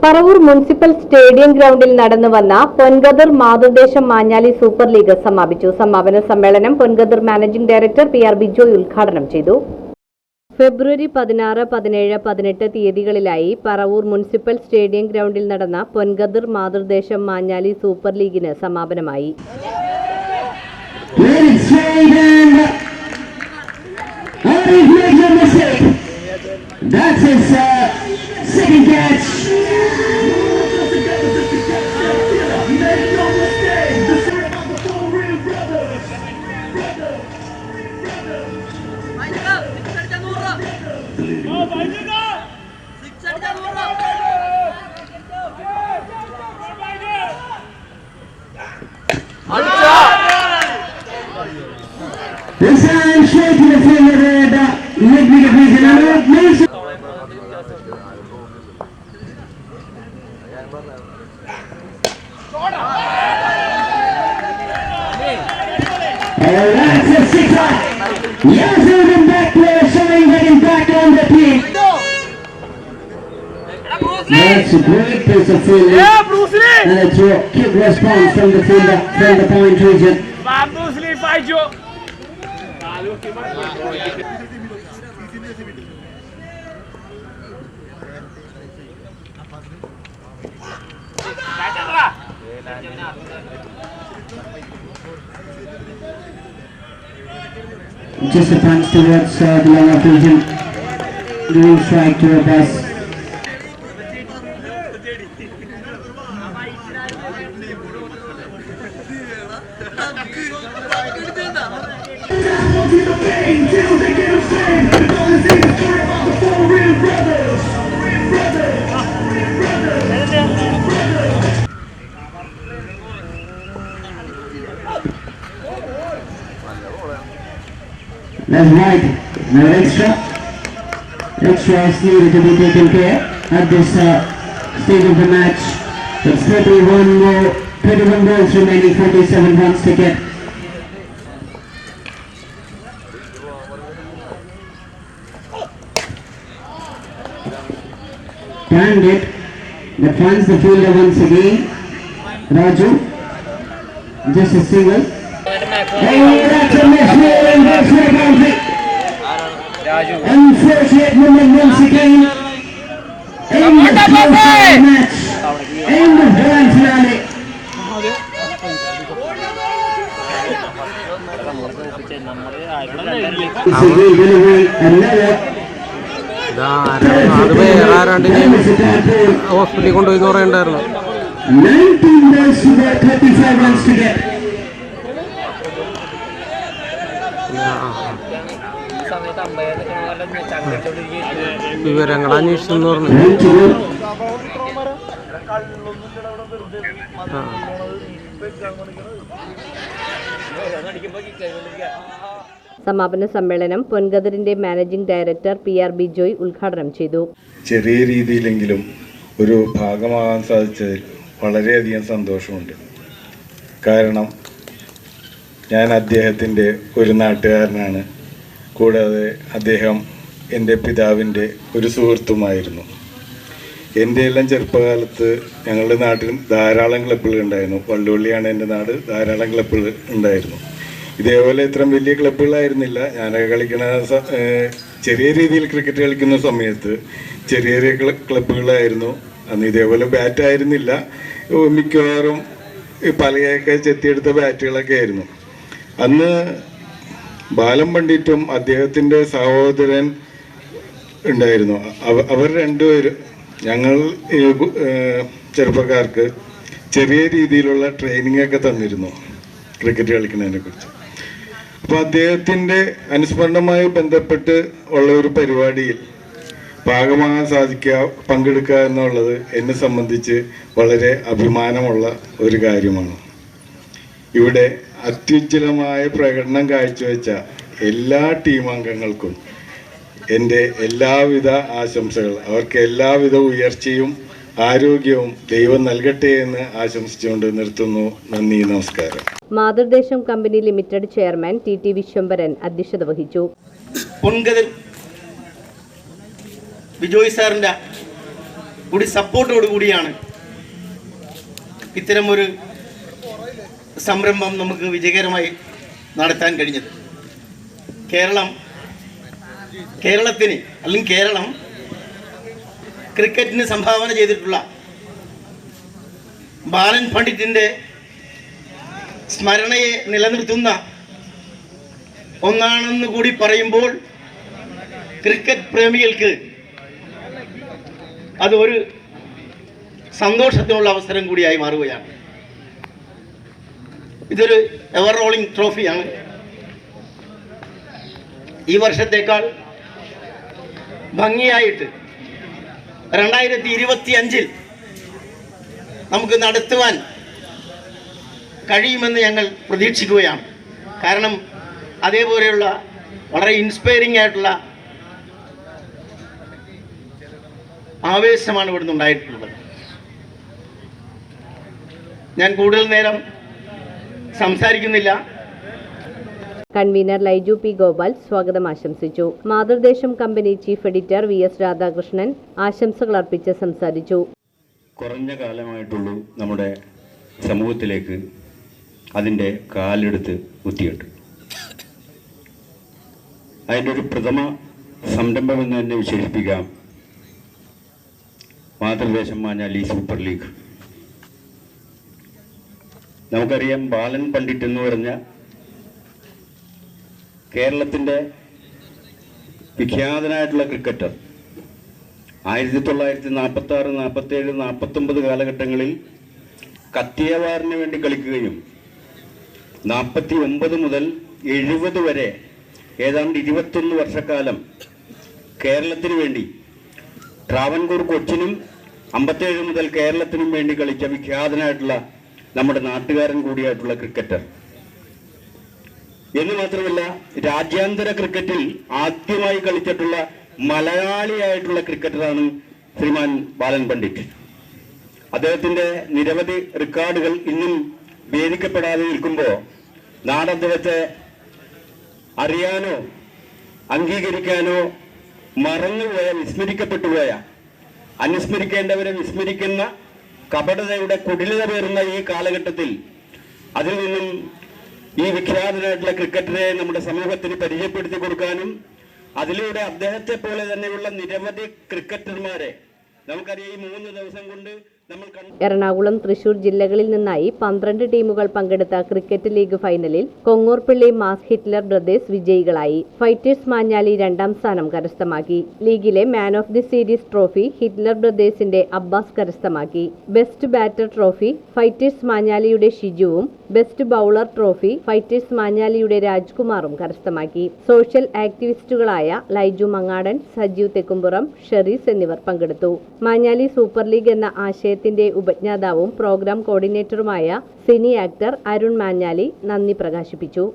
Paravur municipal stadium ഗ്രൗണ്ടിൽ നടന്നുവന്ന പൊൻഗദർ മാതൃദേശം Manjali super league സമാപിച്ചു. സമാപന സമ്മേളനം പൊൻഗദർ മാനേജിംഗ് ഡയറക്ടർ PR ബിജോയ് ഉദ്ഘാടനം ചെയ്തു. ഫെബ്രുവരി 16, 17, 18 തീയതികളിലായി പറവൂർ മുനിസിപ്പൽ സ്റ്റേഡിയം ഗ്രൗണ്ടിൽ നടന്ന പൊൻഗദർ മാതൃദേശം മാഞ്ഞാലി സൂപ്പർ ലീഗിന് സമാപനമായി. Second catch. This time straight to the field of the midfield division. That's a sixer. Yes, even back player showing that he's back on the pitch. That's a great piece of fielding. And a quick response from the fielder from the point region. Bruce Lee, fight you. Just a punch towards the lower region. Doing strike to a bus. That's right. Now extra is needed to be taken care at this stage of the match. There's 31 balls remaining, 47 runs to get. Turned it. That finds the fielder once again. Raju. Just a single. That's a miss. Unfortunate moment once again. End of the match. End of grand finale. ഹോസ്പിറ്റലിൽ കൊണ്ടുപോയി പറയണ്ടായിരുന്നു. 19 balls to get, 35 runs to get. വിവരങ്ങൾ അന്വേഷിച്ചെന്ന് പറഞ്ഞു. സമാപന സമ്മേളനം പൊൻഗദറിന്റെ managing director PR Bijoy ഉദ്ഘാടനം ചെയ്തു. ചെറിയ രീതിയിലെങ്കിലും ഒരു ഭാഗമാകാൻ സാധിച്ചതിൽ വളരെയധികം സന്തോഷമുണ്ട്. കാരണം ഞാൻ അദ്ദേഹത്തിൻ്റെ ഒരു നാട്ടുകാരനാണ്. കൂടാതെ അദ്ദേഹം എൻ്റെ പിതാവിൻ്റെ ഒരു സുഹൃത്തുമായിരുന്നു. എൻ്റെ എല്ലാം ചെറുപ്പകാലത്ത് ഞങ്ങളുടെ നാട്ടിൽ ധാരാളം ക്ലബ്ബുകൾ ഉണ്ടായിരുന്നു. വള്ളുവള്ളിയാണ് എൻ്റെ നാട്. ധാരാളം ക്ലബ്ബുകൾ ഉണ്ടായിരുന്നു. ഇതേപോലെ ഇത്രയും വലിയ ക്ലബ്ബുകളായിരുന്നില്ല. ഞാനൊക്കെ കളിക്കുന്ന ചെറിയ രീതിയിൽ ക്രിക്കറ്റ് കളിക്കുന്ന സമയത്ത് ചെറിയ ചെറിയ ക്ലബ്ബുകളായിരുന്നു. അന്ന് ഇതേപോലെ ബാറ്റായിരുന്നില്ല. മിക്കവാറും പലയൊക്കെ ചെത്തിയെടുത്ത ബാറ്റുകളൊക്കെ ആയിരുന്നു. അന്ന് ബാലം പണ്ഡിറ്റും അദ്ദേഹത്തിൻ്റെ സഹോദരൻ ഉണ്ടായിരുന്നു. അവർ രണ്ടുപേരും ഞങ്ങൾ ചെറുപ്പക്കാർക്ക് ചെറിയ രീതിയിലുള്ള ട്രെയിനിങ് ഒക്കെ തന്നിരുന്നു ക്രിക്കറ്റ് കളിക്കുന്നതിനെ കുറിച്ച്. അപ്പോൾ അദ്ദേഹത്തിൻ്റെ അനുസ്മരണവുമായി ബന്ധപ്പെട്ട് ഉള്ള ഒരു പരിപാടിയിൽ ഭാഗമാകാൻ പങ്കെടുക്കുക എന്നുള്ളത് എന്നെ സംബന്ധിച്ച് വളരെ അഭിമാനമുള്ള ഒരു കാര്യമാണ്. ഇവിടെ അത്യുജ്വലമായ പ്രകടനം കാഴ്ചവെച്ച എല്ലാ ടീം അംഗങ്ങൾക്കും എൻ്റെ എല്ലാവിധ ആശംസകൾ. അവർക്ക് എല്ലാവിധ ഉയർച്ചയും ആരോഗ്യവും ദൈവം നൽകട്ടെ എന്ന് ആശംസിച്ചുകൊണ്ട് നിർത്തുന്നു. നന്ദി, നമസ്കാരം. Mathrudesham company limited chairman TT Vishwambharan അധ്യക്ഷത വഹിച്ചു. പൊൻഗദർ ബിജോയ് സാറിൻ്റെ കൂടി സപ്പോർട്ടോടു കൂടിയാണ് ഇത്തരമൊരു സംരംഭം നമുക്ക് വിജയകരമായി നടത്താൻ കഴിഞ്ഞത്. കേരളത്തിന് അല്ലെങ്കിൽ കേരളം ക്രിക്കറ്റിന് സംഭാവന ചെയ്തിട്ടുള്ള ബാലൻ പണ്ഡിറ്റിൻ്റെ സ്മരണയെ നിലനിർത്തുന്ന ഒന്നാണെന്ന് കൂടി പറയുമ്പോൾ ക്രിക്കറ്റ് പ്രേമികൾക്ക് അത് ഒരു സന്തോഷത്തിനുള്ള അവസരം കൂടിയായി മാറുകയാണ്. ഇതൊരു എവർ റോളിംഗ് ട്രോഫിയാണ്. ഈ വർഷത്തേക്കാൾ ഭംഗിയായിട്ട് 2025 നമുക്ക് നടത്തുവാൻ കഴിയുമെന്ന് ഞങ്ങൾ പ്രതീക്ഷിക്കുകയാണ്. കാരണം അതേപോലെയുള്ള വളരെ ഇൻസ്പയറിംഗ് ആയിട്ടുള്ള ആവേശമാണ് ഇവിടുന്ന് ഉണ്ടായിട്ടുള്ളത്. ഞാൻ കൂടുതൽ നേരം സംസാരിക്കുന്നില്ല. കൺവീനർ ലൈജു പി ഗോപാൽ സ്വാഗതം ആശംസിച്ചു. Mathrudesham company chief editor VS Radhakrishnan ആശംസകൾ അർപ്പിച്ച് സംസാരിച്ചു. കുറഞ്ഞ കാലമായിട്ടുള്ളൂ നമ്മുടെ സമൂഹത്തിലേക്ക് അതിൻ്റെ കാലെടുത്ത് കുത്തിയിട്ട് അതിൻ്റെ ഒരു പ്രഥമ സംരംഭം എന്ന് തന്നെ വിശേഷിപ്പിക്കാം മാതൃദേശം മാഞ്ഞാലി സൂപ്പർ ലീഗ്. നമുക്കറിയാം, ബാലൻ പണ്ഡിറ്റ് എന്ന് പറഞ്ഞ കേരളത്തിൻ്റെ വിഖ്യാതനായിട്ടുള്ള ക്രിക്കറ്റർ 1946, 47, 49 കാലഘട്ടങ്ങളിൽ കത്തിയവാറിന് വേണ്ടി കളിക്കുകയും 49 മുതൽ 70 വരെ ഏതാണ്ട് 21 വർഷക്കാലം കേരളത്തിന് വേണ്ടി ട്രാവൻകൂർ കൊച്ചിനും 57 മുതൽ കേരളത്തിനും വേണ്ടി കളിച്ച വിഖ്യാതനായിട്ടുള്ള നമ്മുടെ നാട്ടുകാരൻ കൂടിയായിട്ടുള്ള ക്രിക്കറ്റർ എന്ന് മാത്രമല്ല, രാജ്യാന്തര ക്രിക്കറ്റിൽ ആദ്യമായി കളിച്ചിട്ടുള്ള മലയാളിയായിട്ടുള്ള ക്രിക്കറ്ററാണ് ശ്രീമാൻ ബാലൻ പണ്ഡിറ്റ്. അദ്ദേഹത്തിന്റെ നിരവധി റെക്കോർഡുകൾ ഇന്നും ഭേദിക്കപ്പെടാതെ നിൽക്കുമ്പോൾ നാട് അദ്ദേഹത്തെ അറിയാനോ അംഗീകരിക്കാനോ മറന്നുപോയ, വിസ്മരിക്കപ്പെട്ടുപോയ, അനുസ്മരിക്കേണ്ടവരെ വിസ്മരിക്കുന്ന കപടതയുടെ കുടിലത പേറുന്ന ഈ കാലഘട്ടത്തിൽ അതിൽ നിന്നും ഈ വിഖ്യാതനായിട്ടുള്ള ക്രിക്കറ്ററെ നമ്മുടെ സമൂഹത്തിന് പരിചയപ്പെടുത്തി കൊടുക്കാനും അതിലൂടെ അദ്ദേഹത്തെ പോലെ തന്നെയുള്ള നിരവധി ക്രിക്കറ്റർമാരെ നമുക്കറിയാം ഈ 3 ദിവസം കൊണ്ട് നമ്മൾ എറണാകുളം, തൃശൂർ ജില്ലകളിൽ നിന്നായി 12 ടീമുകൾ പങ്കെടുത്ത ക്രിക്കറ്റ് ലീഗ് ഫൈനലിൽ കൊങ്ങൂർപ്പിള്ളി മാസ് ഹിറ്റ്ലർ ബ്രദേഴ്സ് വിജയികളായി. ഫൈറ്റേഴ്സ് മാഞ്ഞാലി 2ാം സ്ഥാനം കരസ്ഥമാക്കി. ലീഗിലെ man of the series trophy Hitler ബ്രദേഴ്സിന്റെ അബ്ബാസ് കരസ്ഥമാക്കി. ബെസ്റ്റ് ബാറ്റർ ട്രോഫി ഫൈറ്റേഴ്സ് മാഞ്ഞാലിയുടെ ഷിജുവും ബെസ്റ്റ് ബൌളർ ട്രോഫി ഫൈറ്റേഴ്സ് മാഞ്ഞാലിയുടെ രാജ്കുമാറും കരസ്ഥമാക്കി. സോഷ്യൽ ആക്ടിവിസ്റ്റുകളായ ലൈജു മങ്ങാടൻ, സജീവ് തെക്കുംപുറം, ഷെറീസ് എന്നിവർ പങ്കെടുത്തു. മാഞ്ഞാലി സൂപ്പർ ലീഗ് എന്ന ആശയത്തിന്റെ ഉപജ്ഞാതാവും പ്രോഗ്രാം കോർഡിനേറ്ററുമായ സിനി ആക്ടർ അരുൺ മാഞ്ഞാലി നന്ദി പ്രകാശിപ്പിച്ചു.